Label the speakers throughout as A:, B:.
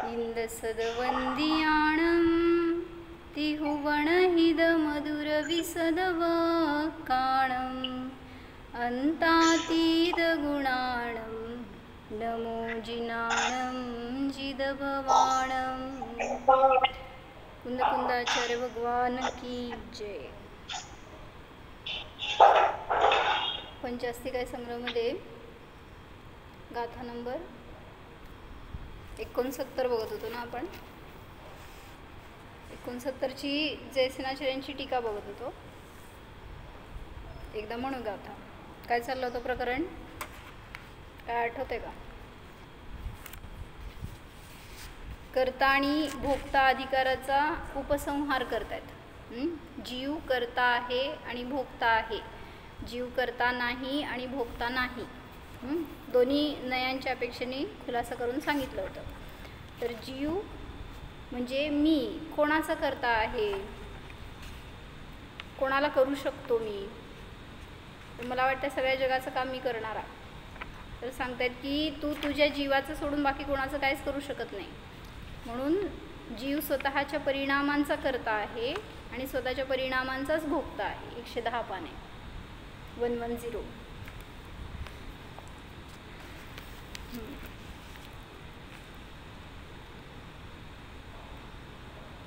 A: इंदसदवंदियाणं तिहुवणहिदमधुरविसदवकाणम् अन्तातीतगुणाणं नमो जिनाणं जिदभवाणं। कुंदकुंदाचार्य भगवान की जय। पंचास्तिकाय संग्रहामध्ये गाथा नंबर 69 बघत होतो ना आपण। 69ची जयसेनाचार्यांची टीका बघत होतो। एकदा म्हणू गाथा। काय चाललं होतं प्रकरण, काय आठवते का? कर्ता आणि भोक्ता अधिकाराचा उपसंहार करतायत। जीव कर्ता आहे आणि भोक्ता आहे, जीव कर्ता नाही आणि भोक्ता नाही। दोन्ही नयांच्या अपेक्षेने खुलासा करून सांगितलं होतं। तर जीव म्हणजे मी, कोणाचा कर्ता आहे, कोणाला करू शकतो मी, तर मला वाटतं सगळ्या जगाचं काम मी करणारा। तर सांगतायत की तू तुझ्या जीवाचं सोडून बाकी कोणाचं काहीच करू शकत नाही, म्हणून जीव स्वतःच्या परिणामांचा कर्ता आहे आणि स्वतःच्या परिणामांचाच भोगता आहे। 110 पाने 110।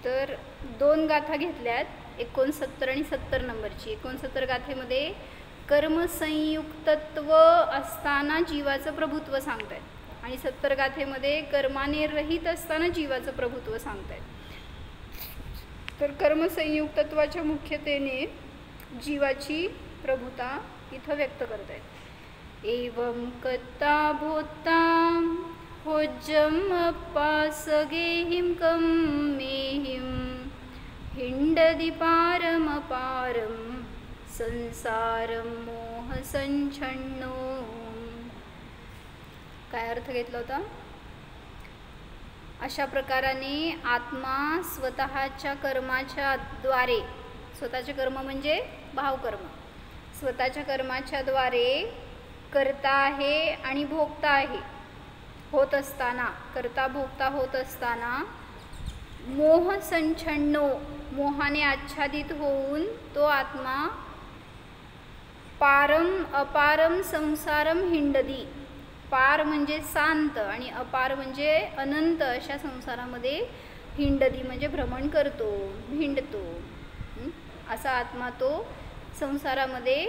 A: तर दोन गाथा घेतल्यात, 69 आणि 70 नंबरची। 69 गाथेमध्ये कर्मसंयुक्तत्व असताना जीवाचं प्रभुत्व सांगतायत आणि 70 गाथेमध्ये कर्माने रहित असताना जीवाचं प्रभुत्व सांगतायत। तर कर्मसंयुक्तत्वाच्या मुख्यतेने जीवाची प्रभुता इथं व्यक्त करतायत। एवं कत्ता भोत्ता होज्जम अपासगेहिं कम मेहिं हिंडदि पारमपारं संसारं मोहसंच्छन्नो। काय अर्थ घेतला होता? अशा प्रकाराने आत्मा स्वतःच्या कर्माच्या द्वारे, स्वतःचे कर्म म्हणजे भावकर्म, स्वतःच्या कर्माच्या द्वारे कर्ता आहे आणि भोक्ता आहे होत असताना, कर्ता भोक्ता होत असताना मोह संच्छन्नो, मोहाने आच्छादित होऊन तो आत्मा पारम अपारम संसारम हिंडदी, पार म्हणजे शांत आणि अपार म्हणजे अनंत अशा संसारामध्ये हिंडदी म्हणजे भ्रमण करतो, हिंडतो। असा आत्मा तो संसारामध्ये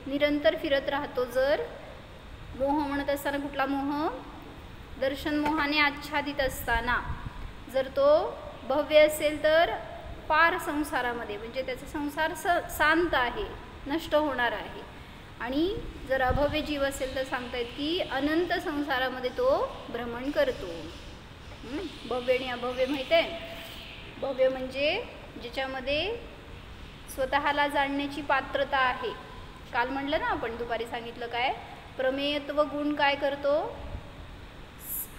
A: निरंतर फिरत राहतो। जर मोह म्हणत असताना कुठला मोह? दर्शन मोहाने आच्छादित असताना। जर तो भव्य असेल तर पार संसारामध्ये, म्हणजे त्याचा संसार शांत आहे, नष्ट होणार आहे। आणि जर अभव्य जीव असेल तर सांगतायत की अनंत संसारामध्ये तो भ्रमण करतो। भव्य आणि अभव्य माहिती आहे? भव्य म्हणजे ज्याच्यामध्ये स्वतःला जाणण्याची पात्रता आहे। काल म्हटलं ना आपण, दुपारी सांगितलं काय? प्रमेयत्व गुण काय करतो?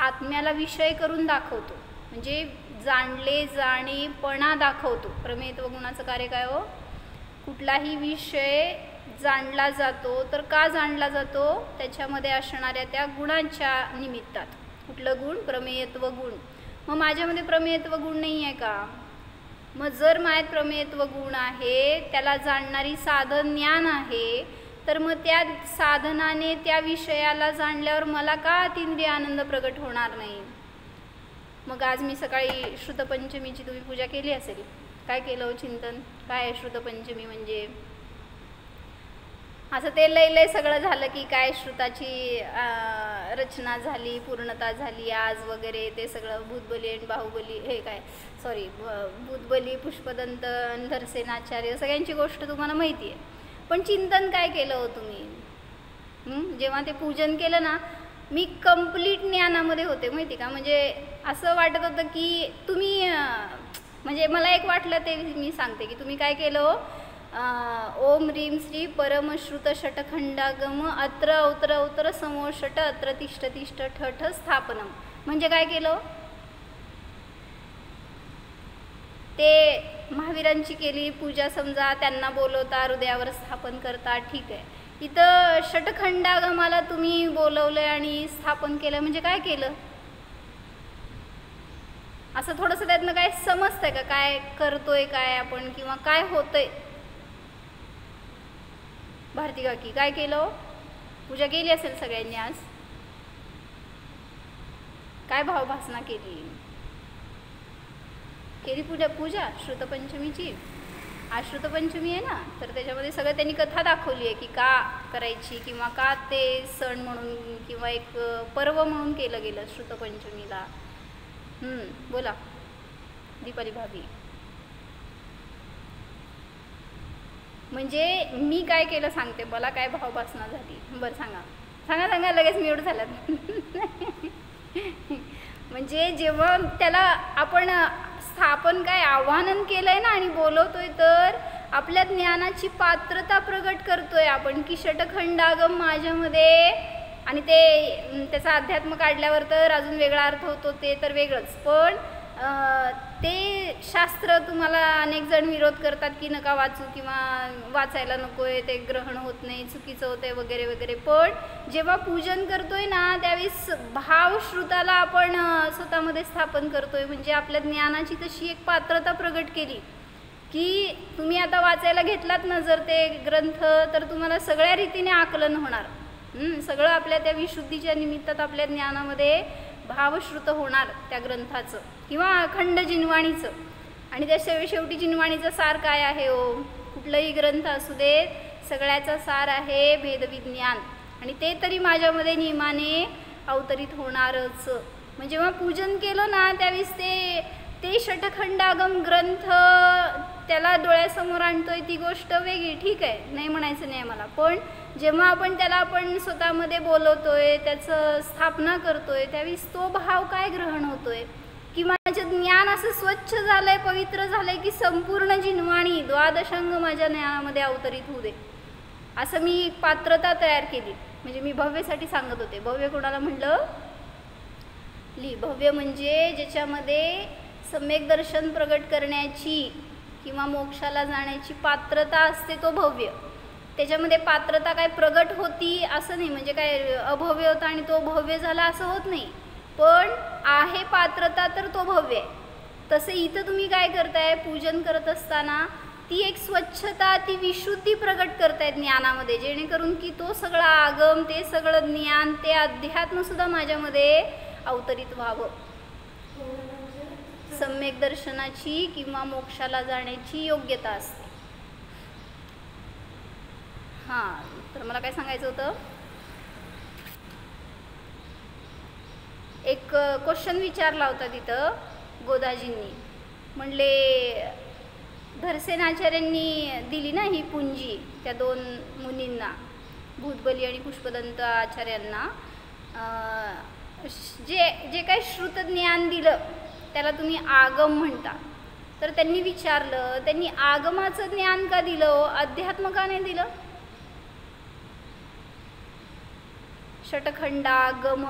A: आत्म्याला विषय करून दाखवतो, म्हणजे जाणले जाणेपणा दाखवतो। प्रमेयत्व गुणाचं कार्य काय हो? कुठलाही विषय जाणला जातो तर का जाणला जातो? त्याच्यामध्ये असणाऱ्या त्या गुणांच्या निमित्तात। कुठलं गुण? प्रमेयत्व गुण। मग माझ्यामध्ये प्रमेयत्व गुण नाही आहे का? मग जर माझ्यात प्रमेयत्व गुण आहे, त्याला जाणणारी साधन ज्ञान आहे, तर मग त्या साधनाने त्या विषयाला जाणल्यावर मला का अतींद्रिय आनंद प्रगट होणार नाही? मग आज मी सकाळी श्रुतपंचमीची तुम्ही पूजा केली असेल, काय केलं हो चिंतन? काय आहे श्रुतपंचमी म्हणजे? असं ते लय सगळं झालं की काय श्रुताची रचना झाली, पूर्णता झाली आज वगैरे, ते सगळं भूतबली आणि बाहुबली, हे काय सॉरी भूतबली, पुष्पदंत, धरसेनाचार्य सगळ्यांची गोष्ट तुम्हाला माहिती आहे। पण चिंतन काय केलं हो तुम्ही? जेव्हा ते पूजन केलं ना, मी कंप्लीट ज्ञानामध्ये होते माहिती का? म्हणजे असं वाटत होतं की तुम्ही, म्हणजे मला एक वाटलं ते मी सांगते की तुम्ही काय केलं हो? ओम ह्रीं श्री परमश्रुत षटखंडागम अत्र अवतर अवतर समोषट अत्र तिष्ठ तिष्ठ ठठ स्थापनम, म्हणजे काय केलं? ते महावीरांची केली पूजा, समजा त्यांना बोलवता, हृदयावर स्थापन करता, ठीक आहे। इथं षटखंडागमाला तुम्ही बोलवलं आणि स्थापन केलं, म्हणजे काय केलं? असं थोडंसं त्यातनं काय समजतंय का, काय करतोय काय आपण किंवा काय होतंय? भारती काकी काय केलं? पूजा केली असेल सगळ्यांनी आज. काय भावभासना केली? पूजा श्रुतपंचमीची. आज श्रुतपंचमी आहे ना, तर त्याच्यामध्ये सगळं त्यांनी कथा दाखवली आहे की का करायची किंवा का ते सण म्हणून किंवा एक पर्व म्हणून केलं गेलं श्रुतपंचमीला. बोला दीपाली भाभी. म्हणजे मी काय केलं सांगते, मला काय भावभासना झाली. बरं सांगा लगेच म्यूट झाल्यात. म्हणजे जेव्हा त्याला आपण स्थापन काय आव्हान केलंय ना आणि बोलवतोय, तर आपल्या ज्ञानाची पात्रता प्रगट करतोय आपण की षटखंडागम माझ्यामध्ये. आणि ते त्याचा अध्यात्म काढल्यावर तर अजून वेगळा अर्थ होतो, ते तर वेगळंच. पण ते शास्त्र तुम्हाला अनेक जण विरोध करतात की नका वाचू किंवा वाचायला नकोय, ते ग्रहण होत नाही, चुकीचं होतंय वगैरे वगैरे. पण जेव्हा पूजन करतोय ना, त्यावेळेस भावश्रुताला आपण स्वतःमध्ये स्थापन करतोय. म्हणजे आपल्या ज्ञानाची तशी एक पात्रता प्रगट केली की तुम्ही आता वाचायला घेतलात ना जर ते ग्रंथ, तर तुम्हाला सगळ्या रीतीने आकलन होणार. सगळं आपल्या त्या विशुद्धीच्या निमित्तात आपल्या ज्ञानामध्ये भावश्रुत होणार त्या ग्रंथाचं किंवा अखंड जिनवाणीचं. आणि त्या शेवटी जिनवाणीचा सार काय आहे हो? कुठलाही ग्रंथ असू देत, सगळ्याचा सार आहे भेदविज्ञान. आणि ते तरी माझ्यामध्ये नियमाने अवतरित होणारच. म्हणजे जेव्हा पूजन केलं ना, त्यावेळेस ते षटखंडागम ग्रंथ त्याला डोळ्यासमोर आणतोय, ती गोष्ट वेगळी. ठीक आहे, नाही म्हणायचं नाही मला. पण जेव्हा आपण स्वतःमध्ये बोलवतोय, त्याचं स्थापना करतोय, त्यावेळेस तो भाव काय ग्रहण होतोय की माझं ज्ञान असं स्वच्छ झालंय, पवित्र झालंय की संपूर्ण जिनवाणी द्वादशांग माझ्या ज्ञानामध्ये अवतरित होऊ दे, असं मी एक पात्रता तयार केली. म्हणजे मी भव्यसाठी सांगत होते. भव्य कोणाला म्हणलं? भव्य म्हणजे ज्याच्यामध्ये सम्यक दर्शन प्रगट करण्याची किंवा मोक्षाला जाण्याची पात्रता असते, तो भव्य. त्याच्यामध्ये पात्रता काय प्रगट होती असं नाही, म्हणजे काय अभव्य होता आणि तो भव्य झाला असं होत नाही. पण आहे पात्रता तर तो भव्य आहे. तसे इथं तुम्ही काय करताय, पूजन करत असताना ती एक स्वच्छता, ती विशुद्धी प्रगट करताय ज्ञानामध्ये, जेणेकरून की तो सगळा आगम, ते सगळं ज्ञान, ते अध्यात्मसुद्धा माझ्यामध्ये अवतरित व्हावं. सम्यक दर्शनाची किंवा मोक्षाला जाण्याची योग्यता असते. तर मला काय सांगायचं होतं, एक क्वेश्चन विचारला होता तिथं गोदाजींनी. म्हणले धरसेनाचार्यांनी दिली ना ही पुंजी त्या 2 मुनींना, भूतबली आणि पुष्पदंत आचार्यांना. जे काही श्रुत ज्ञान दिलं त्याला तुम्ही आगम म्हणता. तर त्यांनी विचारलं, त्यांनी आगमाचं ज्ञान का दिलं, अध्यात्म का नाही दिलं? षटखंडागम,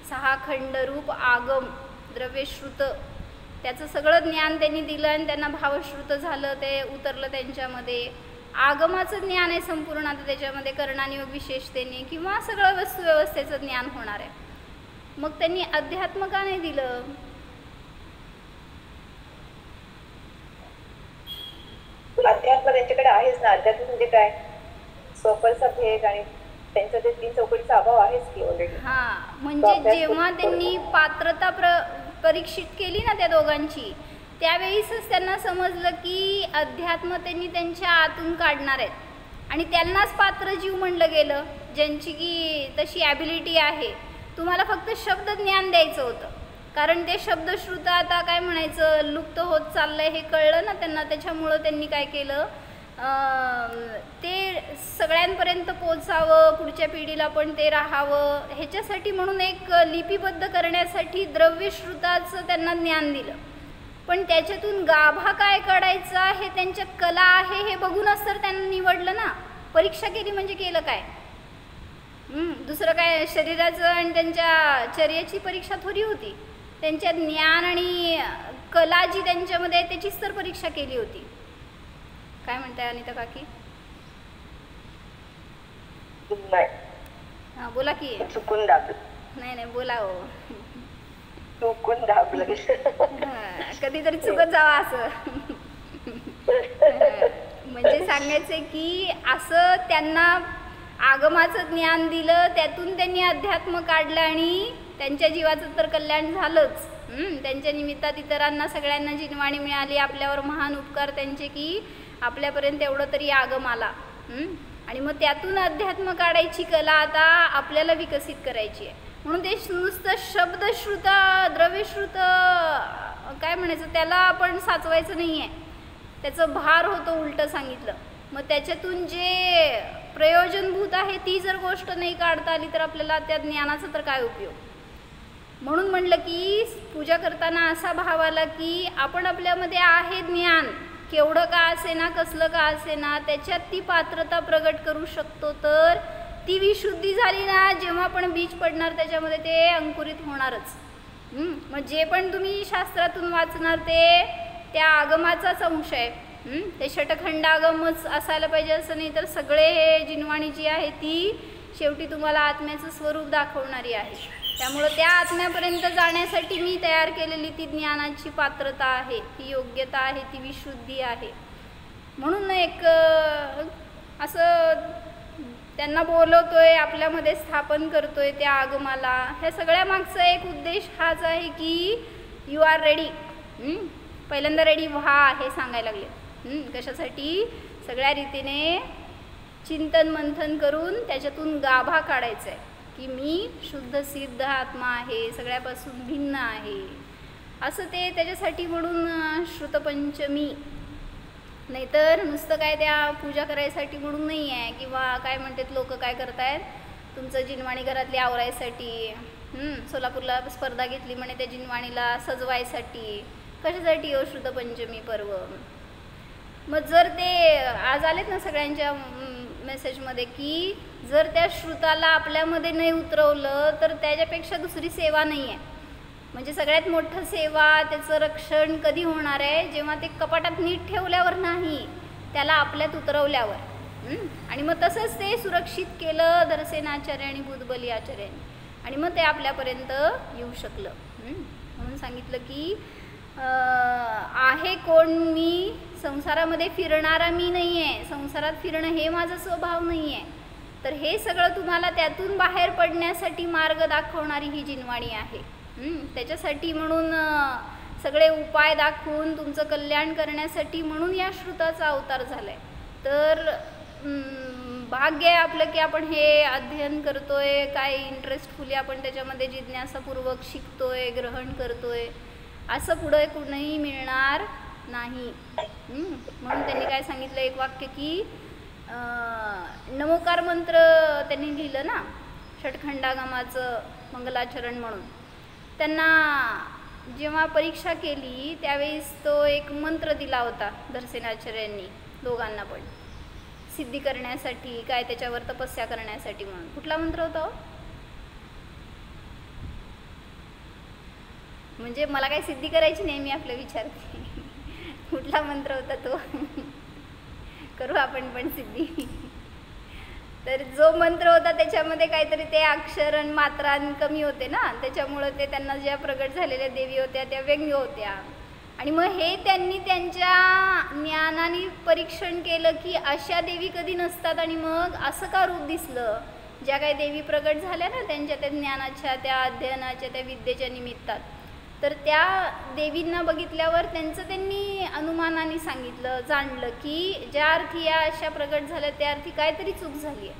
A: 6 खंडरूप आगम, द्रव्यश्रुत, त्याचं सगळं ज्ञान त्यांनी दिलं आणि त्यांना भावश्रुत झालं, ते उतरलं त्यांच्यामध्ये. आगमाचं ज्ञान आहे संपूर्ण, आता त्याच्यामध्ये कर्णानियोग विशेषतेने किंवा सगळं वस्तुव्यवस्थेचं ज्ञान होणार आहे. मग त्यांनी अध्यात्म का नाही दिलं?
B: अध्यात्म त्यांच्याकडे आहेच ना. अध्यात्म म्हणजे काय, स्वफलचा भेद आणि त्यांचा ते 3 चौकटीचा अभाव आहेच की ऑलरेडी.
A: म्हणजे जेव्हा त्यांनी पात्रता परीक्षित केली ना त्या दोघांची, त्यावेळीच त्यांना समजलं की अध्यात्म त्यांनी त्यांच्या आतून काढणार आहेत आणि त्यांनाच पात्र जीव म्हणलं गेलं, ज्यांची की तशी ॲबिलिटी आहे. तुम्हाला फक्त शब्द ज्ञान द्यायचं होतं, कारण ते शब्दश्रुत आता काय म्हणायचं लुप्त होत चाललंय हे कळलं ना त्यांना. त्याच्यामुळं त्यांनी काय केलं, ते सगळ्यांपर्यंत पोचावं, पुढच्या पिढीला पण ते राहावं, ह्याच्यासाठी म्हणून एक लिपिबद्ध करण्यासाठी द्रव्यश्रुताचं त्यांना ज्ञान दिलं. पण त्याच्यातून गाभा काय काढायचा हे त्यांच्या कला आहे हे बघूनच तर त्यांना निवडलं ना. परीक्षा केली म्हणजे केलं काय, दुसरं काय शरीराचं आणि त्यांच्या चर्येची परीक्षा थोडी होती. त्यांच्या ज्ञान आणि कला जी त्यांच्यामध्ये आहे त्याचीच तर परीक्षा केली होती. काय म्हणताय अनिता काकी?
B: नाही
A: बोला की.
B: चुकून दाबलं.
A: नाही बोला हो.
B: चुकून दाबलं.
A: कधीतरी चुकत जावा असं. म्हणजे सांगायचंय की असं त्यांना आगमाचं ज्ञान दिलं, त्यातून त्यांनी अध्यात्म काढलं आणि त्यांच्या जीवाचं तर कल्याण झालंच. त्यांच्या निमित्तात इतरांना सगळ्यांना जिनवाणी मिळाली. आपल्यावर महान उपकार त्यांचे की आपल्यापर्यंत एवढं तरी आगम आला. आणि मग त्यातून अध्यात्म काढायची कला आता आपल्याला विकसित करायची आहे. म्हणून ते नुसतं शब्दश्रुत द्रव्यश्रुत काय म्हणायचं त्याला आपण साचवायचं नाही आहे. त्याचं भार होतं उलटं सांगितलं. मग त्याच्यातून जे प्रयोजनभूत आहे ती जर गोष्ट नाही काढता आली तर आपल्याला त्या ज्ञानाचा तर काय उपयोग. म्हणून म्हणलं की पूजा करताना असा भाव आला की आपण आपल्यामध्ये आहे ज्ञान, केवढं का असेना कसलं का असेना त्याच्यात ती पात्रता प्रगट करू शकतो. तर ती विशुद्धी झाली ना, जेव्हा पण बीज पडणार त्याच्यामध्ये ते अंकुरित होणारच. मग जे पण तुम्ही शास्त्रातून वाचणार ते त्या आगमाचाच अंश आहे. ते षटखंड आगमच असायला पाहिजे असं नाही, तर सगळे हे जिनवाणी जी आहे ती शेवटी तुम्हाला आत्म्याचं स्वरूप दाखवणारी आहे. त्यामुळं त्या आत्म्यापर्यंत जाण्यासाठी मी तयार केलेली ती ज्ञानाची पात्रता आहे, ती योग्यता आहे, ती विशुद्धी आहे. म्हणून एक असं त्यांना बोलवतोय, आपल्यामध्ये स्थापन करतोय त्या आगमाला. ह्या सगळ्या मागचा एक उद्देश हाच आहे की यू आर रेडी. पहिल्यांदा रेडी व्हा हे सांगायला लागले. कशासाठी? सगळ्या रीतीने चिंतन मंथन करून त्याच्यातून गाभा काढायचा आहे की मी शुद्ध सिद्ध आत्मा आहे, सगळ्यापासून भिन्न आहे असं. ते त्याच्यासाठी म्हणून श्रुतपंचमी, नाहीतर नुसतं काय त्या पूजा करायसाठी म्हणून नाही आहे. किंवा काय म्हणतात लोक काय करतायत, तुमचं जिनवाणी घरातली आवरायसाठी सोलापूरला स्पर्धा घेतली म्हणे त्या जिनवाणीला सजवायसाठी. कशासाठी हो श्रुतपंचमी पर्व? मग जर ते आज आलेत ना सगळ्यांच्या मेसेजमध्ये की जर त्या श्रुताला आपल्यामध्ये नाही उतरवलं तर त्याच्यापेक्षा दुसरी सेवा नाही आहे. म्हणजे सगळ्यात मोठं सेवा त्याचं रक्षण कधी होणार आहे? जेव्हा ते कपाटात नीट ठेवल्यावर नाही, त्याला आपल्यात उतरवल्यावर. आणि मग तसंच ते सुरक्षित केलं धरसेनाचार्य आणि बुधबली आचार्यांनी, आणि मग ते आपल्यापर्यंत येऊ शकलं. म्हणून सांगितलं की आहे कोण मी, संसारामध्ये फिरणारा मी नाही आहे, संसारात फिरणं हे माझा स्वभाव नाही आहे. तर हे सगळं तुम्हाला त्यातून बाहेर पडण्यासाठी मार्ग दाखवणारी ही जिनवाणी आहे. त्याच्यासाठी म्हणून सगळे उपाय दाखवून तुमचं कल्याण करण्यासाठी म्हणून या श्रुताचा अवतार झाला आहे. तर भाग्य आहे आपलं की आपण हे अध्ययन करतोय, काय इंटरेस्टफुली आपण त्याच्यामध्ये जिज्ञासापूर्वक शिकतोय, ग्रहण करतोय. असं पुढे कुणीही मिळणार नाही. म्हणून त्यांनी काय सांगितलं एक वाक्य की नमोकार मंत्र त्यांनी लिहिलं ना षटखंडागमाचं मंगलाचरण म्हणून. त्यांना जेव्हा परीक्षा केली त्यावेळेस तो एक मंत्र दिला होता धरसेनाचार्यांनी दोघांना पण सिद्धी करण्यासाठी, काय त्याच्यावर तपस्या करण्यासाठी म्हणून. कुठला मंत्र होता? म्हणजे मला काही सिद्धी करायची नाही, मी आपलं विचारते. कुठला मंत्र होता तो? करू आपण पण सिद्धी. तर जो मंत्र होता त्याच्यामध्ये काहीतरी ते अक्षर आणि मात्रा कमी होते ना, त्याच्यामुळं ते त्यांना ज्या प्रगट झालेल्या देवी होत्या त्या व्यंग्य होत्या. आणि मग हे त्यांनी त्यांच्या ज्ञानाने परीक्षण केलं की अशा देवी कधी नसतात, आणि मग असं का रूप दिसलं. ज्या काही देवी प्रगट झाल्या ना त्यांच्या त्या ज्ञानाच्या, त्या अध्ययनाच्या, त्या विद्येच्या निमित्तात, तर त्या देवींना बघितल्यावर त्यांचं त्यांनी अनुमानाने सांगितलं, जाणलं की ज्या अर्थी या अशा प्रगट झाल्या त्या अर्थी काहीतरी चूक झाली आहे.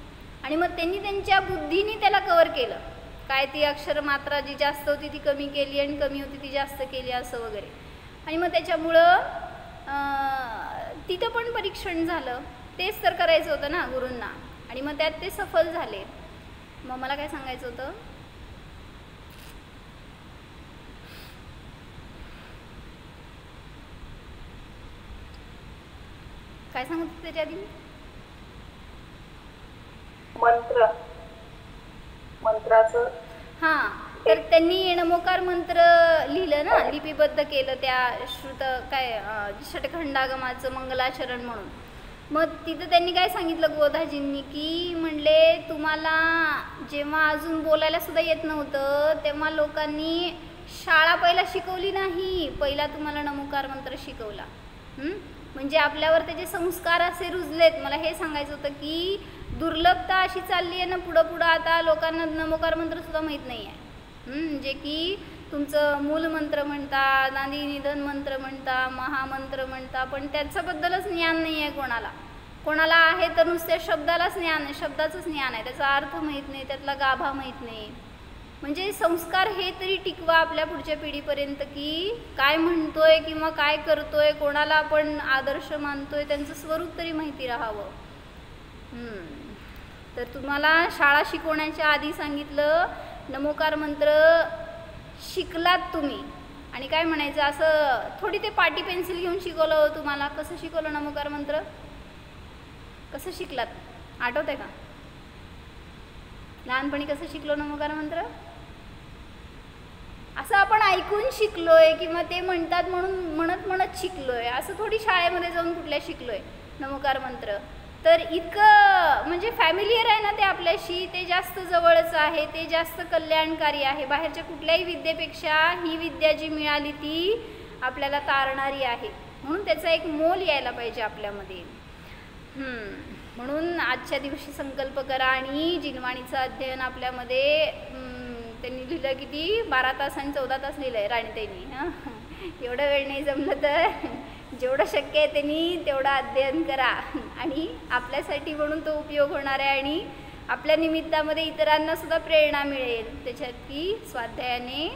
A: आणि मग त्यांनी त्यांच्या बुद्धीने त्याला कवर केलं. काय ती अक्षर मात्रा जी जास्त होती ती कमी केली आणि कमी होती ती जास्त केली असं वगैरे. आणि मग त्याच्यामुळं तिथं पण परीक्षण झालं. तेच तर करायचं होतं ना गुरूंना, आणि मग त्यात ते सफल झाले. मग मला काय सांगायचं होतं, काय सांगत होते त्याच्या आधी?
B: मंत्राचं.
A: हां, तर त्यांनी नमोकार मंत्र लिहिलं ना, लिपिबद्ध केलं त्या श्रुत काय षटखंडागमाचं मंगलाचरण म्हणून. मग तिथं त्यांनी काय सांगितलं गोधाजींनी की म्हणले तुम्हाला जेव्हा अजून बोलायला सुद्धा येत नव्हतं तेव्हा लोकांनी शाळा पहिला शिकवली नाही, पहिला तुम्हाला नमोकार मंत्र शिकवला. म्हणजे आपल्यावर त्याचे संस्कार असे रुजलेत. मला हे सांगायचं होतं की दुर्लभता अशी चालली आहे ना पुढं आता लोकांना नमोकार मंत्रसुद्धा माहीत नाही आहे. म्हणजे की तुमचं मूलमंत्र म्हणता, नांदी निधन मंत्र म्हणता, महामंत्र म्हणता, पण त्याच्याबद्दलच ज्ञान नाही आहे कोणाला आहे तर नुसत्या शब्दालाच ज्ञान आहे, शब्दाचंच ज्ञान आहे, त्याचा अर्थ माहीत नाही, त्यातला गाभा माहीत नाही. म्हणजे संस्कार हे तरी टिकवा आपल्या पुढच्या पिढीपर्यंत की काय म्हणतोय किंवा काय करतोय, कोणाला आपण आदर्श मानतोय, त्यांचं स्वरूप तरी माहिती राहावं. तर तुम्हाला शाळा शिकवण्याच्या आधी सांगितलं नमोकार मंत्र शिकलात तुम्ही आणि काय म्हणायचं असं थोडी ते पाटी पेन्सिल घेऊन शिकवलं तुम्हाला. कसं शिकवलं नमोकार मंत्र, कसं शिकलात आठवत आहे का? लहानपणी कसं शिकलो नमोकार मंत्र? असं आपण ऐकून शिकलोय किंवा ते म्हणतात म्हणून म्हणत शिकलोय, असं थोडी शाळेमध्ये जाऊन कुठल्या शिकलोय नमोकार मंत्र. तर इतकं म्हणजे फॅमिलियर आहे ना ते आपल्याशी, ते जास्त जवळच आहे, ते जास्त कल्याणकारी आहे. बाहेरच्या कुठल्याही विद्येपेक्षा ही विद्या जी मिळाली ती आपल्याला तारणारी आहे, म्हणून त्याचा एक मोल यायला पाहिजे आपल्यामध्ये. म्हणून आजच्या दिवशी संकल्प करा आणि जिनवाणीचं अध्ययन आपल्यामध्ये त्यांनी लिहिलं किती 12 तास आणि 14 तास लिहिलं आहे राणीताईंनी. एवढं वेळ नाही जमलं तर जेवढं शक्य आहे त्यांनी तेवढं अध्ययन करा आणि आपल्यासाठी म्हणून तो उपयोग होणार आहे आणि आपल्या निमित्तामध्ये इतरांनासुद्धा प्रेरणा मिळेल त्याच्यात की स्वाध्यायाने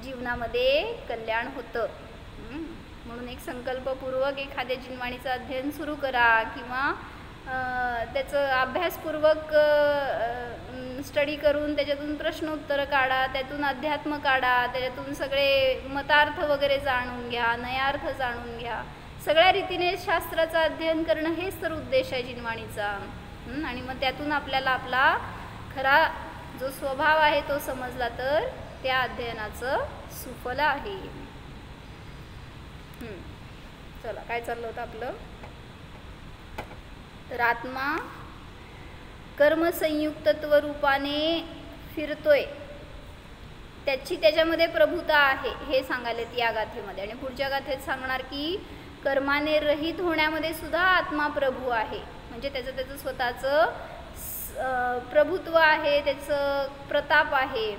A: जीवनामध्ये कल्याण होतं. म्हणून एक संकल्पपूर्वक एखाद्या जिनवाणीचं अध्ययन सुरू करा किंवा त्याचं अभ्यासपूर्वक स्टडी करून त्याच्यातून प्रश्न उत्तरं काढा, त्यातून अध्यात्म काढा, त्याच्यातून सगळे मतार्थ वगैरे जाणून घ्या, नयार्थ जाणून घ्या. सगळ्या रीतीने शास्त्राचं अध्ययन करणं हेच तर उद्देश आहे जिनवाणीचा. आणि मग त्यातून आपल्याला आपला खरा जो स्वभाव आहे तो समजला तर त्या अध्ययनाचं सुफल आहे. चला काय चाललं होतं आपलं? तर आत्मा कर्मसंयुक्तत्व रूपाने फिरतोय, त्याच्यामध्ये प्रभुता आहे हे सांगायलेत या गाथेमध्ये. आणि पुढच्या गाथेत सांगणार की कर्माने रहित होण्यामध्ये सुद्धा आत्मा प्रभू आहे. म्हणजे त्याचं स्वतःचं प्रभुत्व आहे, त्याचं प्रताप आहे,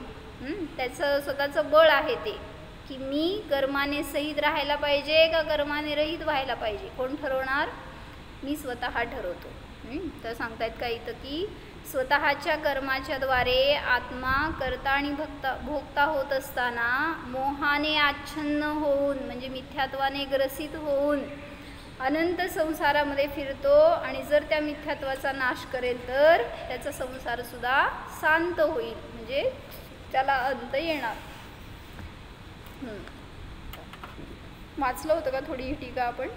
A: त्याचं स्वतःचं बळ आहे. ते की मी कर्माने सहित राहायला पाहिजे का कर्माने रहित व्हायला पाहिजे, कोण ठरवणार? मी स्वतः ठरवतो. तर सांगतायत का इथं की स्वतःच्या कर्माच्या द्वारे आत्मा कर्ता आणि भोक्ता होत असताना मोहाने आच्छन्न होऊन म्हणजे मिथ्यात्वाने ग्रसित होऊन अनंत संसारामध्ये फिरतो. आणि जर त्या मिथ्यात्वाचा नाश करेल तर त्याचा संसारसुद्धा शांत होईल, म्हणजे त्याला अंत येणार. वाचलं होतं का थोडी ही टीका आपण?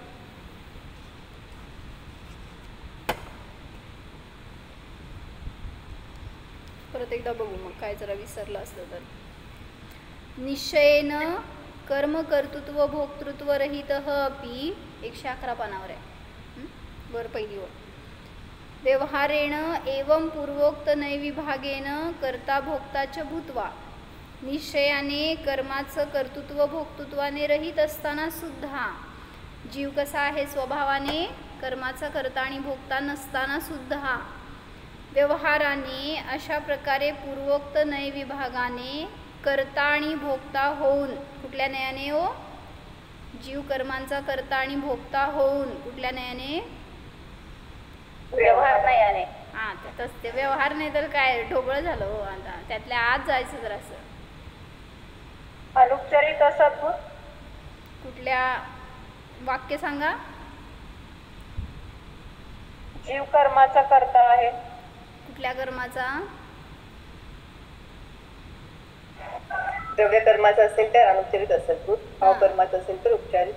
A: परत एकदा बघू मग काय जरा विसरलं असलं तर. निश्चयेन कर्मकर्तृत्व भोक्तृत्व रहित अपि 111 पानावर आहे वर पहिली ओळ. व्यवहारेण एवं पूर्वोक्त नैविभागेन कर्ता भोक्ता च भूत्वा. निश्चयाने कर्माचं कर्तृत्व भोक्तृत्वाने रहित असताना सुद्धा जीव कसा आहे स्वभावाने कर्माचा कर्ता आणि भोक्ता नसताना सुद्धा व्यवहाराने अशा प्रकारे पूर्वोक्त नयविभागाने कर्ता आणि भोक्ता होऊन, कुठल्या नयाने हो? जीव कर्मांचा कर्ता आणि भोक्ता होऊन कुठल्या नयाने?
B: व्यवहार नयाने.
A: हां त्यातच ते व्यवहार नाही तर काय ढोबळ झालं हो. आता त्यातल्या आत जायचं जरासं.
B: अनुपचारित सद्भूत
A: कुठल्या वाक्य सांगा?
B: जीव कर्माचा कर्ता आहे.
A: कुठल्या कर्माचा?
B: द्रव्य कर्माचा असेल तर अनुपचारित असद्भूत, भाव कर्माचा असेल तर उपचारित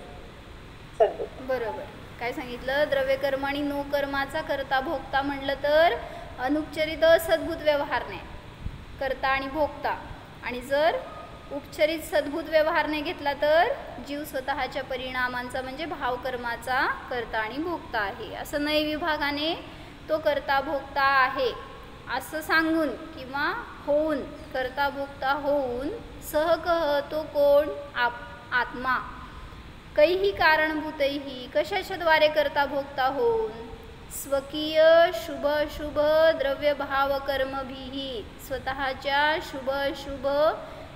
B: सद्भूत.
A: बरोबर. काय सांगितलं? द्रव्य कर्म आणि नो कर्माचा कर्ता भोक्ता म्हणलं तर अनुपचारित सद्भूत व्यवहार नाही, कर्ता आणि भोक्ता. आणि जर उपचारित सद्भूत व्यवहार नाही घेतला तर जीव स्वतःच्या परिणामांचा म्हणजे भावकर्माचा कर्ता आणि भोक्ता आहे. असं नयविभागाने तो कर्ता भोक्ता आहे असं सांगून किंवा होऊन कर्ता भोक्ता होऊन सह कह तो कोण? आत्मा. कैही कारणभूतैही कशाच्याद्वारे करता भोगता होऊन? स्वकीय शुभ शुभ द्रव्य भाव कर्मभिही स्वतःच्या शुभ शुभ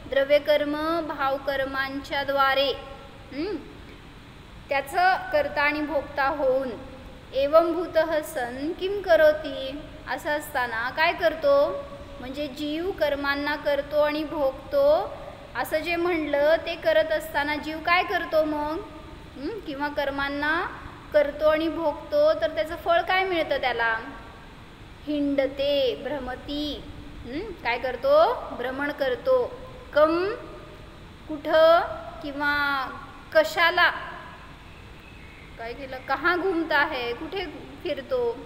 A: द्रव्यकर्म भावकर्मांच्याद्वारे त्याचं करता आणि भोगता होऊन. एवं भूतः सन किम करोती, असं असताना काय करतो? म्हणजे जीव कर्मांना करतो आणि भोगतो असं जे म्हणलं ते करत असताना जीव काय करतो मग? किंवा कर्मांना करतो आणि भोगतो तर त्याचं फळ काय मिळतं त्याला? हिंडते, भ्रमती. काय करतो? भ्रमण करतो. कम, कुठं किंवा कशाला? काय केलं? कहाँ घूमता है, कुठे फिरतो?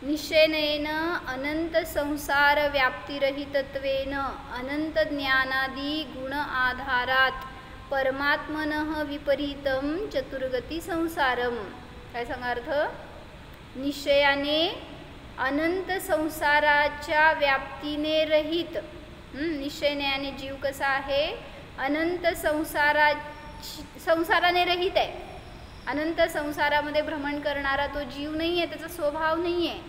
A: निश्चयेन अनंत संसार व्याप्तिरहितत्वेन अनंत ज्ञानादी गुण आधारात परमात्मनः विपरीतम चतुर्गती संसारम. काय सांगा अर्थ? निश्चयाने अनंत संसाराच्या व्याप्तीने रहित. निश्चयाने जीव कसा आहे? अनंत संसाराने रहित आहे. अनंत संसारामध्ये भ्रमण करणारा तो जीव नाही आहे, त्याचा स्वभाव नाही आहे.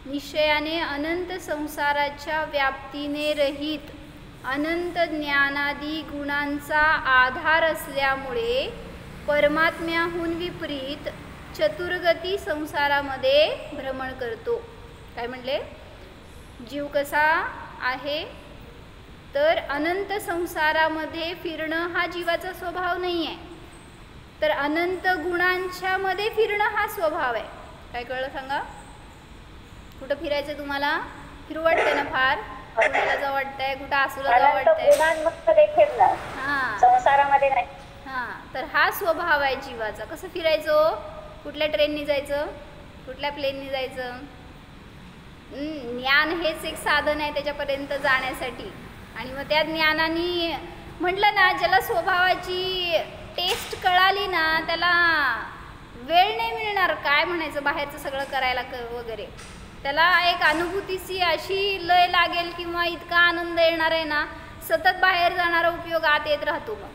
A: निश्चयाने अनंत संसाराच्या व्याप्तीने रहित अनंत ज्ञानादी गुणांचा आधार असल्यामुळे परमात्म्याहून विपरीत चतुर्गती संसारामध्ये भ्रमण करतो. काय म्हणले? जीव कसा आहे तर अनंत संसारामध्ये फिरणं हा जीवाचा स्वभाव नाही आहे, तर अनंत गुणांच्या मध्ये फिरणं हा स्वभाव आहे. काय कळलं सांगा? कुठं फिरायचं तुम्हाला? फिरू वाटतंय ना फार? कुणाला जावं वाटतंय? कुठं आसूला जावं वाटतंय? हां,
B: संसारामध्ये नाही.
A: हां, तर हा स्वभाव आहे जीवाचा. कसं फिरायचं? कुठल्या ट्रेननी जायचं? कुठल्या प्लेननी जायचं? ज्ञान हेच एक साधन आहे त्याच्यापर्यंत जाण्यासाठी. आणि मग त्या ज्ञानाने म्हटलं ना, ज्याला स्वभावाची टेस्ट कळाली ना त्याला वेळ नाही मिळणार काय म्हणायचं बाहेरचं सगळं करायला वगैरे. त्याला एक अनुभूतीची अशी लय लागेल किंवा इतका आनंद येणार आहे ना, सतत बाहेर जाणारा उपयोग आत येत राहतो. मग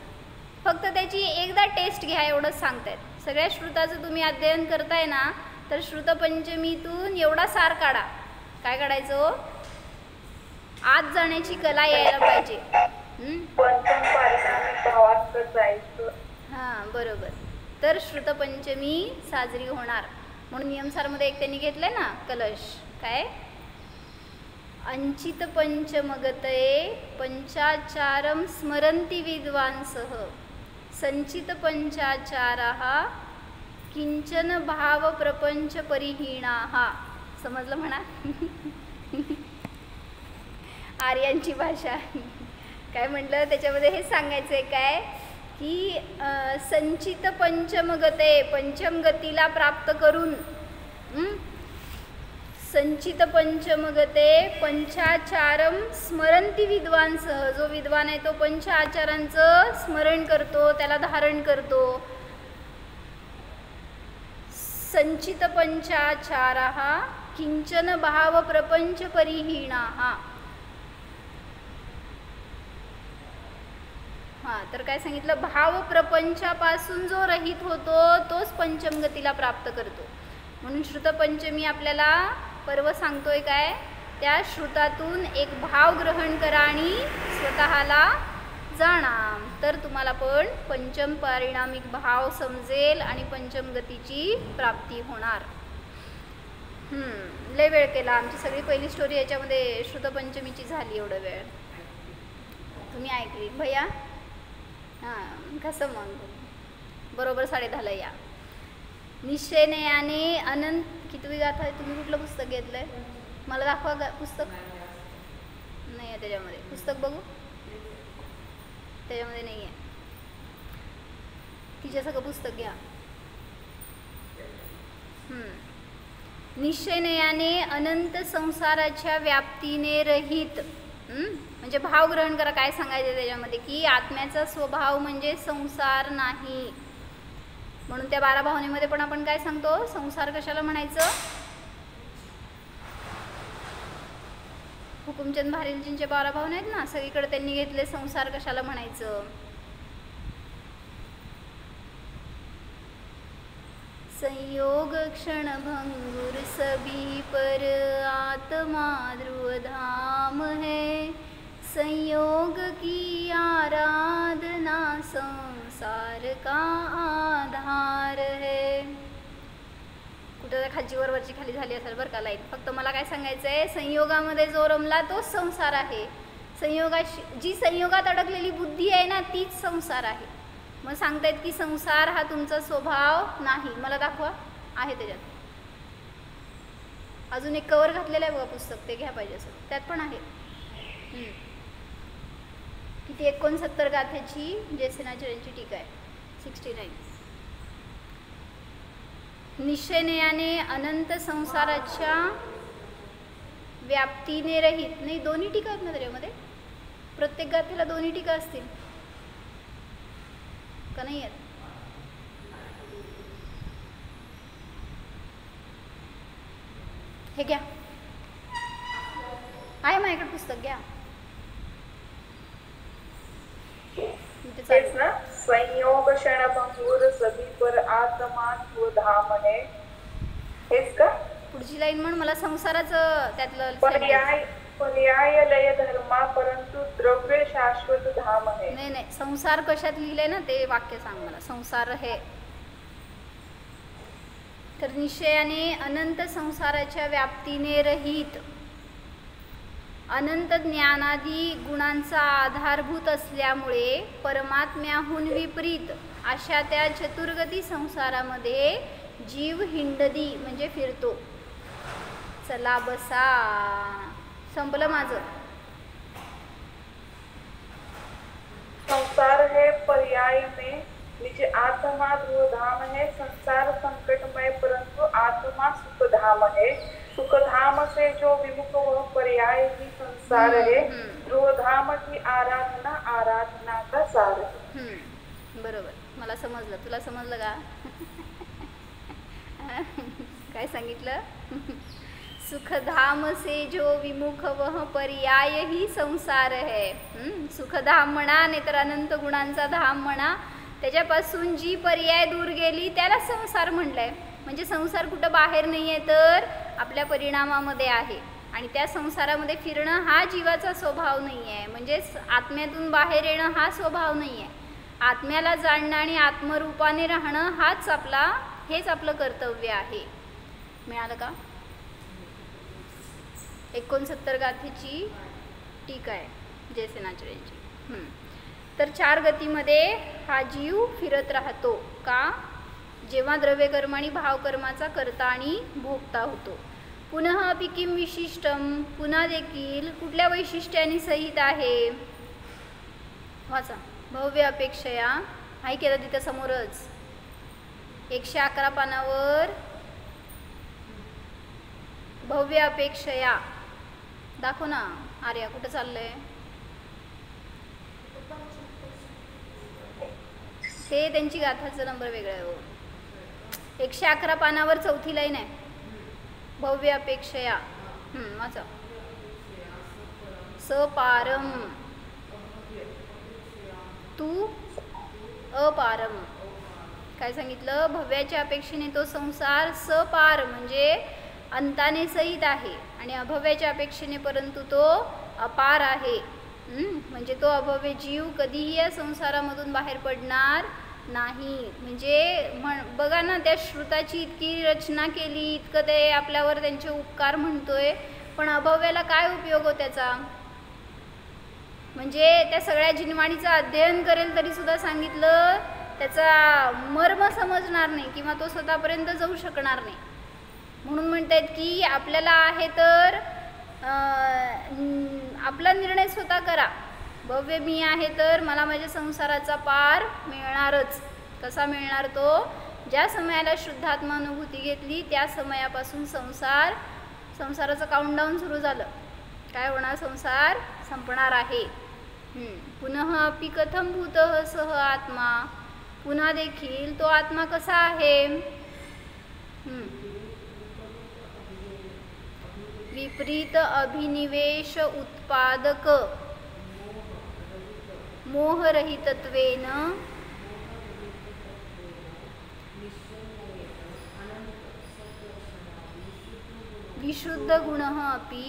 A: फक्त त्याची एकदा टेस्ट घ्या एवढंच सांगतायत. सगळ्या श्रुताचं तुम्ही अध्ययन करताय ना, तर श्रुतपंचमीतून एवढा सार काढा. काय काढायचं? आत जाण्याची कला यायला पाहिजे. हां, बरोबर. तर श्रुतपंचमी साजरी होणार. म्हणून नियमसारमध्ये एक त्यांनी घेतलंय ना कलश. काय? अंचित पंचमगतये पंचाचारम स्मरंती विद्वांसः संचित पंचाचाराः किंचन भाव प्रपंच परिहीणाः. समजलं म्हणा? आर्यांची भाषा. काय म्हटलं त्याच्यामध्ये? हे सांगायचं आहे काय की संचित पंचमगते, पंचम गतीला प्राप्त करून संचित पंचमगते पंचाचारम स्मरंती विद्वांसः. जो विद्वान आहे तो पंच आचारांचं स्मरण करतो, त्याला धारण करतो. संचित पंचाचाराः किंचन भाव प्रपंच परिहीणाः. हां, तर काय सांगितलं? भाव प्रपंचापासून जो रहित होतो तोच पंचमगतीला प्राप्त करतो. म्हणून श्रुतपंचमी आपल्याला पर्व सांगतोय काय? त्या श्रुतातून एक भाव ग्रहण करा आणि स्वतःला जाणा, तर तुम्हाला पण पंचम पारिणामिक भाव समजेल आणि पंचमगतीची प्राप्ती होणार. लय वेळ केला. आमची सगळी पहिली स्टोरी याच्यामध्ये श्रुतपंचमीची झाली. एवढं वेळ तुम्ही ऐकली भैया? हां, कसं मग? बरोबर 10:30 या. निश्चयाने अनंत. कितवी गाथा आहे? तुम्ही कुठलं पुस्तक घेतलंय? मला दाखवा पुस्तक. नाही आहे त्याच्यामध्ये. पुस्तक बघू. त्याच्यामध्ये नाही आहे. तिच्या सगळं पुस्तक घ्या. निश्चयाने अनंत संसाराच्या व्याप्तीने रहित. म्हणजे भाव ग्रहण करा. काय सांगायचं त्याच्यामध्ये की आत्म्याचा स्वभाव म्हणजे संसार नाही. म्हणून त्या 12 भावनेमध्ये पण आपण काय सांगतो? संसार कशाला म्हणायचं? हुकुमचंद भारेलजींचे 12 भाव नाहीत ना, सगळीकडे त्यांनी घेतले संसार कशाला म्हणायचं. संयोग क्षण भंगुर सभी पर आत्मा ध्रुव धाम है, संयोग की आराधना संसार का आधार है. कुठं खाजीवर वरची खाली झाली असेल बरं का लाईन. फक्त मला काय सांगायचं आहे, संयोगामध्ये जो रमला तोच संसार आहे. जी संयोगात अडकलेली बुद्धी आहे ना तीच संसार आहे. मग सांगतायत की संसार हा तुमचा स्वभाव नाही. मला दाखवा, आहे त्याच्यात. अजून एक कवर घातलेलं आहे बघा पुस्तक, ते घ्या पाहिजे असं, त्यात पण आहे. किती 69 गाथेची जयसेनाचार्यांची टीका आहे. 69. निश्चयने अनंत संसाराच्या व्याप्तीने रहित. नाही, दोन्ही टीका आहेत ना त्याच्यामध्ये. प्रत्येक गाथेला दोन्ही टीका असतील का नाही आहेत? हे घ्या, आहे माझ्याकडे पुस्तक, घ्या.
C: तेच ना, संयोग क्षण भंगुर सभी पर आत्मा धाम है, हेच का?
A: पुढची लाईन म्हण मला संसाराचं त्यातलं.
C: पर्याय लय धर्मा परंतु द्रव्य शाश्वत धाम है.
A: नाही, संसार कशात लिहिलंय ना ते वाक्य सांग मला. संसार हे तर निश्चयाने अनंत संसाराच्या व्याप्तीने रहित, अनंत ज्ञानादी गुणांचा आधारभूत असल्यामुळे परमात्म्याहून विपरीत अशा त्या चतुर्गती संसारामध्ये जीव हिंडदी म्हणजे फिरतो. चला बसा, संपलं माझं.
C: संसार है पर्याय में, नीचे आत्मा ध्रुवधाम है. संसार संकटमय परंतु आत्मा सुखधाम है. सुखधाम से जो विमुख वह पर्याय ही संसार है. ध्रुवधाम की आराधना आराधना का सार है.
A: बरोबर, मला समजलं. तुला समजलं का? काय सांगितलं? सुखधाम से जो विमुख वह पर्याय ही संसार है. सुखधाम म्हणा नाही तर अनंत गुणांचा धाम म्हणा, त्याच्यापासून जी पर्याय दूर गेली त्याला संसार म्हणलंय. म्हणजे संसार कुठं बाहेर नाही आहे तर आपल्या परिणामामध्ये आहे. आणि त्या संसारामध्ये फिरणं हा जीवाचा स्वभाव नाही आहे. म्हणजे आत्म्यातून बाहेर येणं हा स्वभाव नाही आहे. आत्म्याला जाणणं आणि आत्मरूपाने राहणं हेच आपलं कर्तव्य आहे. मिळालं का? 69 गाथेची टीका आहे जयसेनाचार्यांची. तर 4 गतीमध्ये हा जीव फिरत राहतो. का? जेव्हा द्रव्यकर्म आणि भावकर्माचा कर्ता आणि भोगता होतो. पुनः अपि किम विशिष्टम, पुन्हा देखील कुठल्या वैशिष्ट्याने सहित आहे? वाचा. भव्य अपेक्षया, हाय केलं तिथं समोरच 111 पानावर. भव्य अपेक्षया दाखव ना. आर्या कुठं चाललंय? ते त्यांची गाथाचा नंबर वेगळा आहे. 111 पानावर 4थी लाईन आहे. भव्य अपेक्षया. वाचा. सपारम तू अपारम. काय सांगितलं? भव्याच्या अपेक्षेने तो संसार सपार म्हणजे अंताने सहित आहे आणि अभव्याच्या अपेक्षेने परंतु तो अपार आहे. म्हणजे तो अभव्य जीव कधीही या संसारामधून बाहेर पडणार नाही. म्हणजे बघा ना, त्या श्रुताची इतकी रचना केली, इतकं ते आपल्यावर त्यांचे उपकार म्हणतोय, पण अभव्याला काय उपयोग हो त्याचा? म्हणजे त्या सगळ्या जिनवाणीचं अध्ययन करेल तरी सुद्धा सांगितलं त्याचा मर्म समजणार नाही किंवा तो स्वतःपर्यंत जाऊ शकणार नाही. म्हणून म्हणतात की आपल्याला आहे तर आपला निर्णय स्वतः करा. भव्य मी आहे तर मला माझ्या संसाराचा पार मिळणारच. कसा मिळणार तो? ज्या समयाला शुद्धात्मा अनुभूती घेतली त्या समयापासून संसाराचं काउंटडाऊन सुरू झालं. काय होणार? संसार संपणार आहे. पुनः अपि कथम भूतः सह आत्मा, पुन्हा देखील तो आत्मा कसा आहे? विपरीत अभिनिवेश उत्पादक मोहरहितत्वेन विशुद्ध गुणः अपि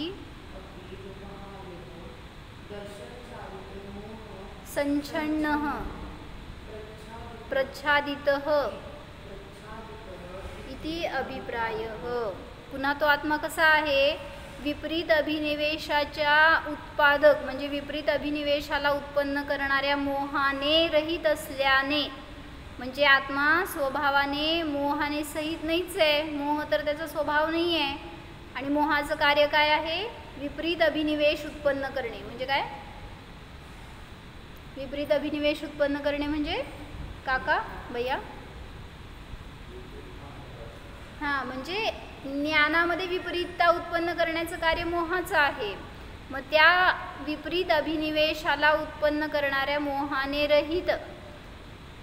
A: संच्छन्नः प्रच्छादितः इति अभिप्रायः. पुन्हा तो आत्मा कसा आहे? विपरीत अभिनिवेशाच्या उत्पादक म्हणजे विपरीत अभिनिवेशाला उत्पन्न करणाऱ्या मोहाने रहित असल्याने, म्हणजे आत्मा स्वभावाने मोहाने सहित नाहीच आहे. मोह तर त्याचा स्वभाव नाही आहे. आणि मोहाचं कार्य काय आहे? विपरीत अभिनिवेश उत्पन्न करणे. म्हणजे काय? विपरीत अभिनिवेश उत्पन्न करणे म्हणजे काका भैया हां, म्हणजे ज्ञानामध्ये विपरीतता उत्पन्न करण्याचं कार्य मोहाचं आहे. मग त्या विपरीत अभिनिवेशाला उत्पन्न करणाऱ्या मोहाने रहित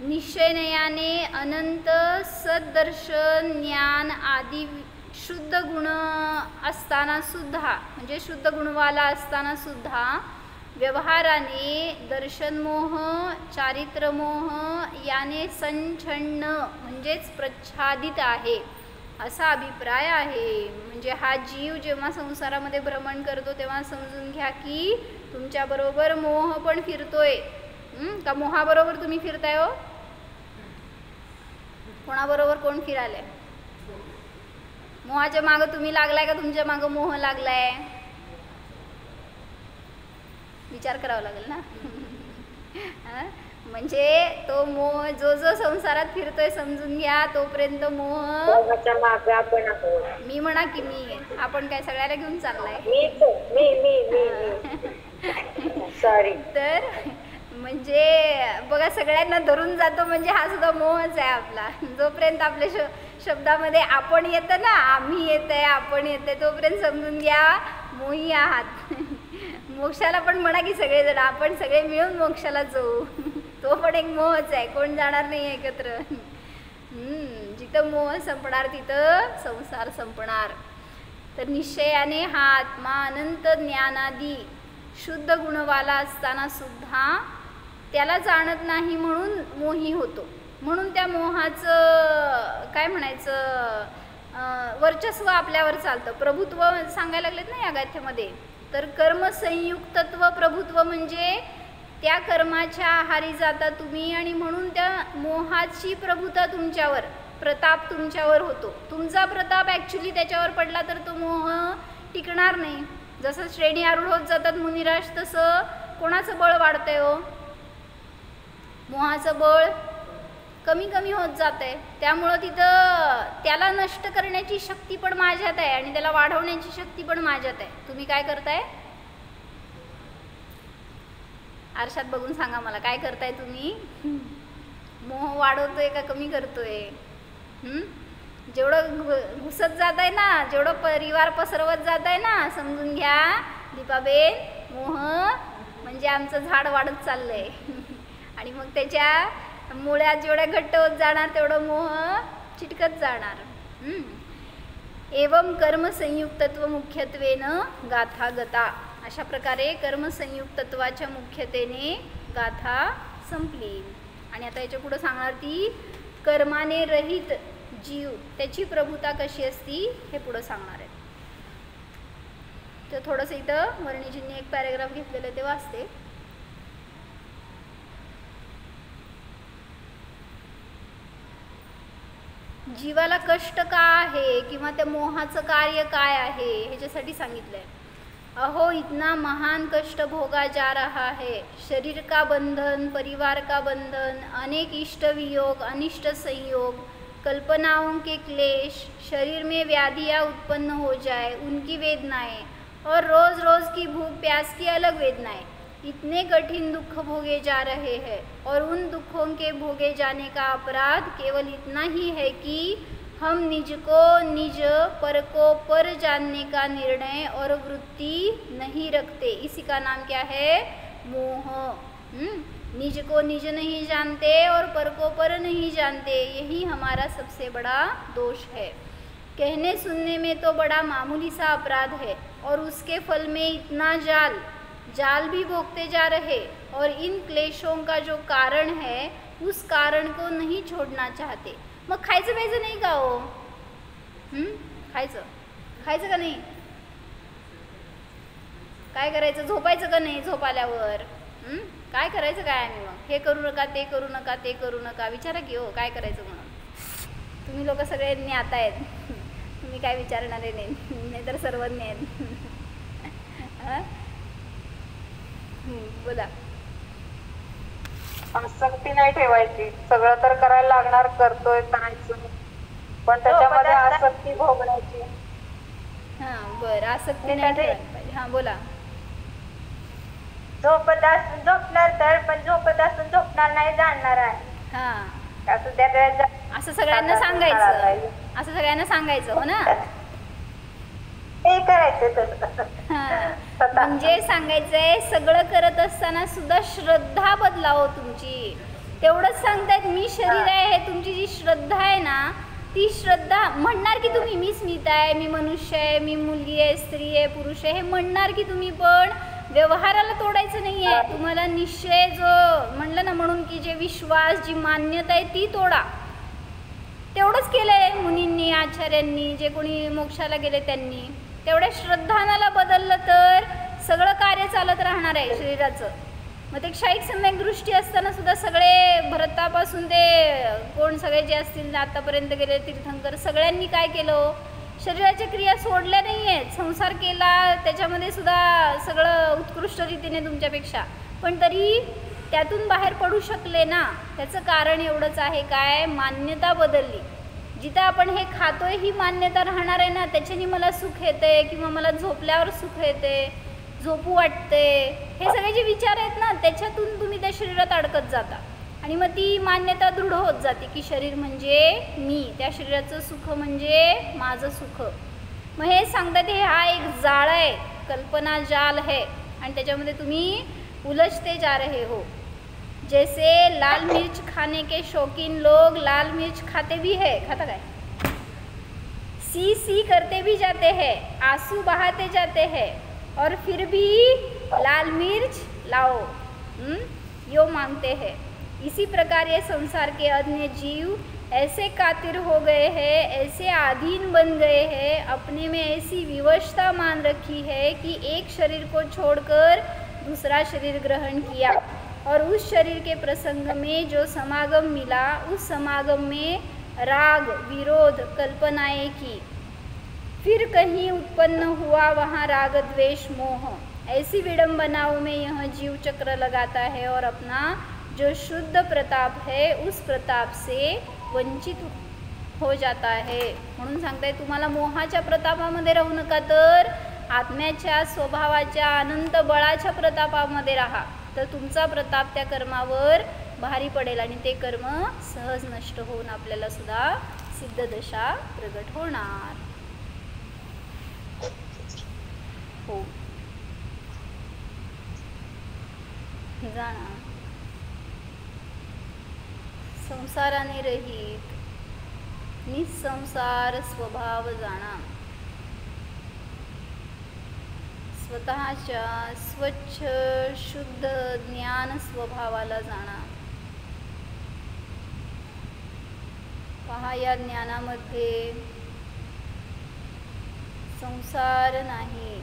A: निश्चयनयाने अनंत सद्दर्शन ज्ञान आदी शुद्ध गुण असताना सुद्धा, म्हणजे शुद्ध गुणवाला असताना सुद्धा व्यवहाराने दर्शनमोह चारित्रमोह याने संच्छन्न म्हणजेच प्रच्छादित आहे असा अभिप्राय आहे. म्हणजे हा जीव जेव्हा संसारामध्ये भ्रमण करतो तेव्हा समजून घ्या की तुमच्याबरोबर मोह पण फिरतोय. का मोहाबरोबर तुम्ही फिरताय हो? कोणाबरोबर कोण फिरायलाय? मोहाच्या मागं तुम्ही लागलाय का तुमच्या मागं मोह लागलाय? विचार करावा लागेल ना. म्हणजे तो मोह जो जो संसारात फिरतोय समजून घ्या तोपर्यंत मोहाच्या मागे आपण आहोत. मी म्हणा की मी, आपण काय सगळ्याला घेऊन चाललाय? सॉरी. तर म्हणजे बघा सगळ्यांना धरून जातो म्हणजे हा सुद्धा मोहच आहे आपला. जोपर्यंत आपल्या शब्दामध्ये आपण येतं ना, आम्ही येत आहे आपण येत आहे, तोपर्यंत समजून घ्या मोही आहात. मोक्षाला पण म्हणा की सगळेजण आपण सगळे मिळून मोक्षाला जाऊ, तो पण एक मोहच आहे. कोण जाणार नाही एकत्र. जिथं मोह संपणार तिथं संसार संपणार. तर निश्चयाने हा आत्मा अनंत ज्ञानादी शुद्ध गुणवाला असताना सुद्धा त्याला जाणत नाही म्हणून मोही होतो. म्हणून त्या मोहाचं काय म्हणायचं वर्चस्व आपल्यावर चालतं. प्रभुत्व सांगायला लागलेत ना या गाथेमध्ये. तर कर्मसंयुक्तत्व प्रभुत्व म्हणजे त्या कर्माच्या आहारी जाता तुम्ही आणि म्हणून त्या मोहाची प्रभुता तुमच्यावर, प्रताप तुमच्यावर होतो. तुमचा प्रताप ॲक्च्युली त्याच्यावर पडला तर तो मोह टिकणार नाही. जसं श्रेणी आरूढ होत जातात मुनिराज तसं कोणाचं बळ वाढतंय हो? मोहाचं बळ कमी कमी होत जात आहे. त्यामुळं तिथं त्याला नष्ट करण्याची शक्ती पण माझ्यात आहे आणि त्याला वाढवण्याची शक्ती पण माझ्यात आहे. तुम्ही काय करताय? आरशात बघून सांगा मला, काय करताय तुम्ही? मोह वाढवतोय का कमी करतोय? जेवढं घुसत जात आहे ना, जेवढं परिवार पसरवत जात आहे ना, समजून घ्या दीपाबेन मोह म्हणजे आमचं झाड वाढत चाललंय. आणि मग त्याच्या मुळ्यात जेवढ्या घट्ट होत जाणार तेवढं मोह चिटकत जाणार. एवं कर्मसंयुक्तत्व मुख्यत्वेनं गाथा गता. अशा प्रकारे कर्मसंयुक्तत्वाच्या मुख्यतेने गाथा संपली. आणि आता याच्या पुढं सांगणार ती कर्माने रहित जीव त्याची प्रभुता कशी असती हे पुढं सांगणार आहे. तर थोडंसं इथं वर्णिजींनी एक पॅरेग्राफ घेतलेलं ते वाचते. जीवाला कष्ट का आहे किंवा त्या मोहाचं कार्य काय आहे ह्याच्यासाठी सांगितलंय. अहो इतना महान कष्ट भोगा जा रहा है. शरीर का बंधन, परिवार का बंधन, अनेक इष्ट वियोग, अनिष्ट संयोग, कल्पनाओं के क्लेश, शरीर में व्याधियाँ उत्पन्न हो जाए उनकी वेदनाएं, और रोज़ रोज़ की भूख प्यास की अलग वेदनाएं. इतने कठिन दुख भोगे जा रहे हैं और उन दुखों के भोगे जाने का अपराध केवल इतना ही है कि हम निज को निज, पर को पर जानने का निर्णय और वृत्ति नहीं रखते. इसी का नाम क्या है? मोह. निज को निज नहीं जानते और पर को पर नहीं जानते. यही हमारा सबसे बड़ा दोष है. कहने सुनने में तो बड़ा मामूली सा अपराध है, और उसके फल में इतना जाल भी भोगते जा रहे और इन क्लेशों का जो कारण है उस कारण को नहीं छोड़ना चाहते. मग खायचं प्यायचं नाही का हो? खायचं का नाही? काय करायचं? झोपायचं का नाही? झोप आल्यावर काय करायचं काय आम्ही मग? हे करू नका, ते करू नका, ते करू नका. विचारा की हो काय करायचं म्हणून. तुम्ही लोक सगळे ज्ञाता आहेत. तुम्ही काय विचारणारे नाही तर सर्वज्ञ आहेत. बोला.
C: आसक्ती नाही ठेवायची. सगळं तर करायला लागणार, करतोय, करायचं, पण त्याच्यामध्ये आसक्ती भोगण्याची.
A: बरं, आसक्ती नाही ठेवायला पाहिजे. बोला.
D: झोपत असून झोपणार तर, पण झोपत असून झोपणार नाही जाणणार आहे.
A: असं सगळ्यांना सांगायचं हो ना.
D: ते करायचं
A: म्हणजे सांगायचंय सगळं करत असताना सुद्धा श्रद्धा बदलावं तुमची. तेवढंच सांगतायत. मी शरीर आहे हे तुमची जी श्रद्धा आहे ना, ती श्रद्धा म्हणणार की तुम्ही मी स्मिता आहे, मी मनुष्य आहे, मी मुलगी आहे, स्त्री आहे, पुरुष आहे, हे म्हणणार की तुम्ही, पण व्यवहाराला तोडायचं नाही आहे. तुम्हाला निश्चय जो म्हणलं ना, म्हणून की जे विश्वास, जी मान्यता आहे ती तोडा. तेवढंच केलं आहे मुनींनी, आचार्यांनी, जे कोणी मोक्षाला गेले त्यांनी. तेवढ्या श्रद्धानाला बदललं तर सगळं कार्य चालत राहणार आहे शरीराचं. मग ते क्षयिक सम्यक दृष्टी असताना सुद्धा सगळे भरतापासून ते कोण सगळे जे असतील आतापर्यंत गेले तीर्थंकर, सगळ्यांनी काय केलं? शरीराच्या क्रिया सोडल्या नाही आहेत. संसार केला, त्याच्यामध्ये सुद्धा सगळं उत्कृष्ट रीतीने तुमच्यापेक्षा, पण तरी त्यातून बाहेर पडू शकले ना. त्याचं कारण एवढंच आहे, काय? मान्यता बदलली. जिथं आपण हे खातोय ही मान्यता राहणार आहे ना, त्याच्याने मला सुख येते किंवा मला झोपल्यावर सुख येते, झोपू वाटते, हे सगळे जे विचार आहेत ना, त्याच्यातून तुम्ही त्या शरीरात अडकत जाता आणि मग ती मान्यता दृढ होत जाते की शरीर म्हणजे मी, त्या शरीराचं सुख म्हणजे माझं सुख. मग हे सांगतात हे हा एक जाळ आहे, कल्पना जाल है, आणि त्याच्यामध्ये तुम्ही उलझते जा रहे हो. जैसे लाल मिर्च खाने के शौकीन लोग लाल मिर्च खाते भी है, खाता काय, सी करते भी जाते हैं, आंसू बहाते जाते हैं, और फिर भी लाल मिर्च लाओ यो मांगते हैं. इसी प्रकार ये संसार के अन्य जीव ऐसे कातिर हो गए हैं, ऐसे आधीन बन गए हैं, अपने में ऐसी विवशता मान रखी है कि एक शरीर को छोड़कर दूसरा शरीर ग्रहण किया और उस शरीर के प्रसंग में जो समागम मिला, उस समागम में राग, विरोध, कल्पनाएं की, फिर कहीं उत्पन्न हुआ वहाँ राग, द्वेष, मोह. ऐसी विडंबनाओं में यह जीव चक्र लगाता है और अपना जो शुद्ध प्रताप है उस प्रताप से वंचित हो जाता है. म्हणून सांगताय तुम्हाला मोहाच्या प्रतापामध्ये राहू नका, तर आत्म्याच्या स्वभावाच्या अनंत बळाच्या प्रतापामध्ये राहा, तर तुमचा प्रताप त्या कर्मावर भारी पडेल आणि ते कर्म सहज नष्ट होऊन आपल्याला सुद्धा सिद्धदशा प्रगट होणार. हो जाणा संसाराने रहित निसंसार स्वभाव जाणा, स्वतःच्या स्वच्छ शुद्ध ज्ञान स्वभावाला जाणा. पहा या ज्ञानामध्ये संसार नाही,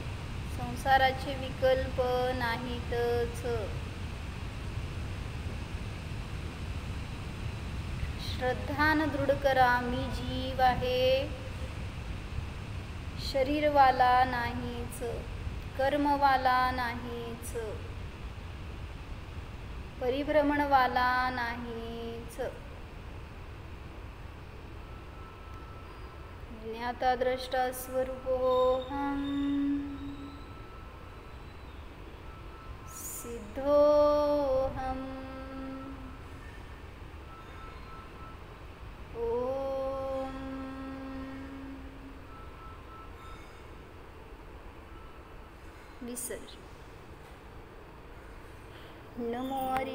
A: संसाराचे विकल्प नाहीतच. श्रद्धान दृढ करा, मी जीव आहे, शरीरवाला नाहीच, कर्मवाला नाहीच, परिभ्रमणवाला नाहीच. ज्ञाता द्रष्टा स्वरूपोऽहं सिद्धोऽहम्. ओम विसर्ज. नमो हरि.